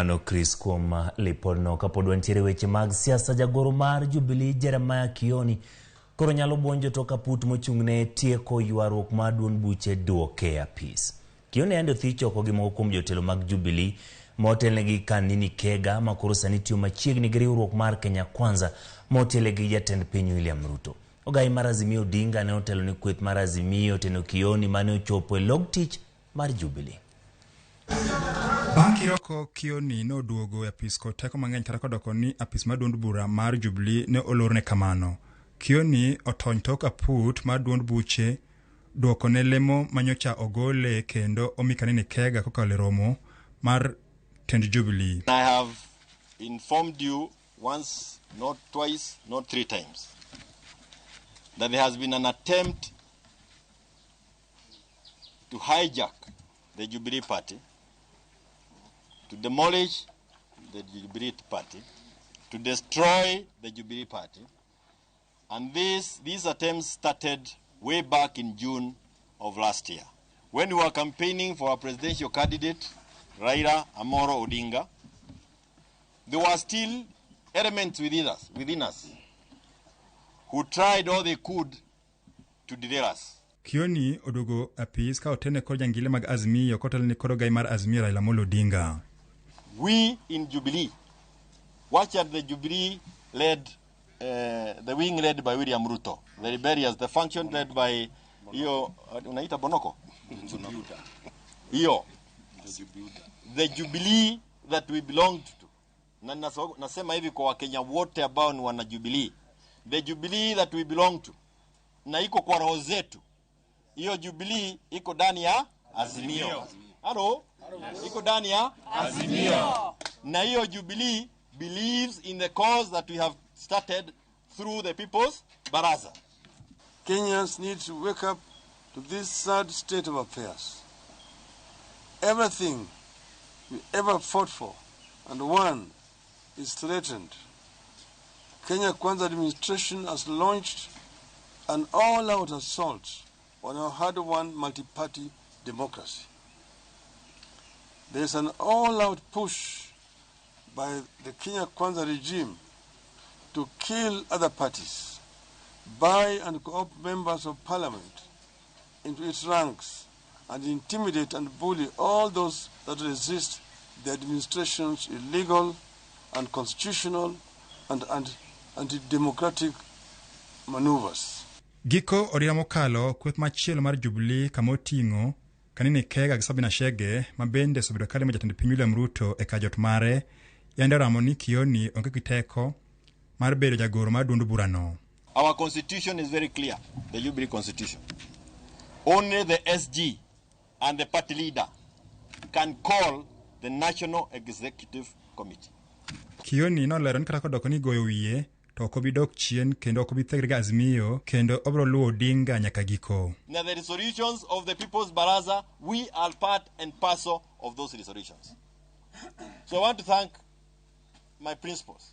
Erokamano Chris kuom lipodno. Kapod wantiere weche mag siasa, jagoro mar Jubilee Kioni koro nyalo buonjo to kaput mochung'ne tieko ywaruok mar duond buche doke apis. Kioni endo thichoko gi moko kuom jotelo mag Jubilee motelnegi kanini kega makoro sani tiyo machiegni gi riwruok mar Kenya Kwanza motelegi jatend piny William Ruto. Ogai mar Azimio Odinga ne otelo ni kweth mar Azimio teno Kioni mane ochopo e log tich mar Jubilee. Banki roko Kioni no duogo apis ko teko mang'eny kata kodoko ni apis mar duond bura mar Jubilee ne olorne kamano. Kioni otony tok aput mar duond buche duoko ne lemo manyocha ogole kendo omikani ni kega kokale romo mar tend Jubilee. I have informed you once, not twice, not three times, that there has been an attempt to hijack the Jubilee party, to demolish the Jubilee party, to destroy the Jubilee party. And these attempts started way back in June of last year. When we were campaigning for our presidential candidate, Raila Amolo Odinga, there were still elements within us who tried all they could to derail us. Kioni odugo apis ka otene kod jangile mag Azimio kotel ni koro gai mar Azimio Raila Amolo Odinga. We in Jubilee, watch at the Jubilee led, the wing led by William Ruto, the rebellious, the function led by unaita Bonoko? The Jubilee that we belonged to. Na nasema hivi kwa Wakenya wote ambao ni wana Jubilee. The Jubilee that we belong to. Na iko kwa roho zetu. Hiyo Jubilee iko ndani ya Azimio. Hello? Iko ndani ya Azimio. Na hiyo Jubilee believes in the cause that we have started through the People's Baraza. Kenyans need to wake up to this sad state of affairs. Everything we ever fought for and won is threatened. Kenya Kwanza administration has launched an all-out assault on our hard-won multi-party democracy. There's an all-out push by the Kenya Kwanza regime to kill other parties, buy and co-opt members of parliament into its ranks, and intimidate and bully all those that resist the administration's illegal, unconstitutional, and anti-democratic maneuvers. Giko odira mokalo kweth machielo mar Jubilee kamoting'o kanini kega gi Sabina Chege mabende sobedo kale ma jatend piny William Ruto e kajot mare yande ramo ni Kioni onge kiteko mar bedo jagoro mar duond burano. Our constitution is very clear, the Jubilee constitution. Only the SG and the party leader can call the National Executive Committee. Kioni no lero ni kata kodoko ni goyo wiye to okobidok chien kendo okobithegre Azimio kendo obro luwo Odinga nyaka giko. Now the resolutions of the People's Baraza, we are part and parcel of those resolutions. So I want to thank my principals,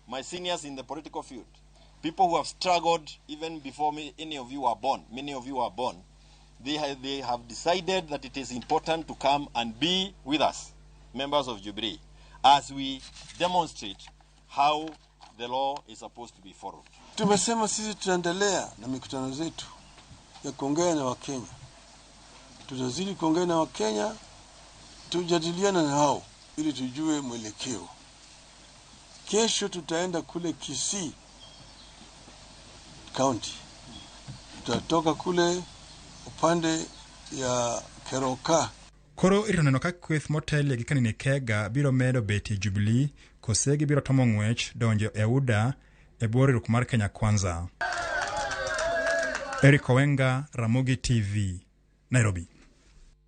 my seniors in the political field, people who have struggled even before any of you were born. Many of you are born. They have decided that it is important to come and be with us, members of Jubilee, as we demonstrate how the law is supposed to be followed. Tumesema sisi tutaendelea na mikutano zetu ya kuongea na Wakenya. Tutazidi kuongea na Wakenya, tujadiliana na hao ili tujue mwelekeo. Kesho tutaenda kule Kisii County. Tutatoka kule upande ya Keroka. Koro ironeno ka kweth motel gi kanini kega biro medo beti Jubilee kosegi biro tomo ng'wech donjo e UDA e bwo riwruok mar Kenya Kwanza. Eric Owenga, Ramogi TV, Nairobi.